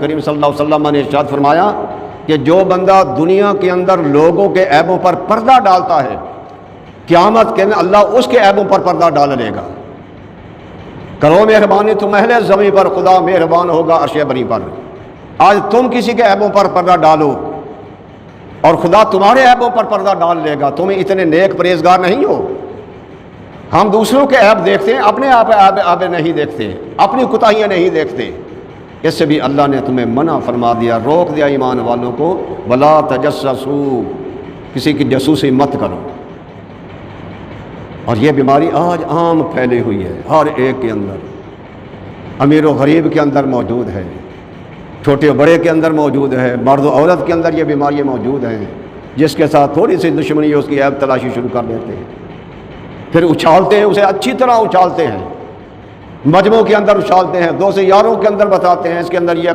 करीम सल्लल्लाहु अलैहि वसल्लम ने इरशाद फरमाया कि जो बंदा दुनिया के अंदर लोगों के ऐबों पर पर्दा डालता है, क़यामत के दिन अल्लाह उसके ऐबों पर पर्दा डाल लेगा। करो मेहरबानी तुम अहले ज़मीन पर, खुदा मेहरबान होगा अर्श बरी पर। आज तुम किसी के ऐबों पर पर्दा डालो और खुदा तुम्हारे ऐबों पर पर्दा डाल लेगा। तुम इतने नेक परहेजगार नहीं हो। हम दूसरों के ऐब देखते हैं, अपने ऐब नहीं देखते, अपनी कुताहियाँ नहीं देखते। इससे भी अल्लाह ने तुम्हें मना फरमा दिया, रोक दिया ईमान वालों को, वला तजस्ससू, किसी की जासूसी मत करो। और ये बीमारी आज आम फैली हुई है, हर एक के अंदर, अमीर व गरीब के अंदर मौजूद है, छोटे बड़े के अंदर मौजूद है, मर्द औरत के अंदर ये बीमारियाँ मौजूद हैं। जिसके साथ थोड़ी सी दुश्मनी है उसकी ऐब तलाशी शुरू कर देते हैं, फिर उछालते हैं, उसे अच्छी तरह उछालते हैं, मजमों के अंदर उछालते हैं, दो से यारों के अंदर बताते हैं इसके अंदर ये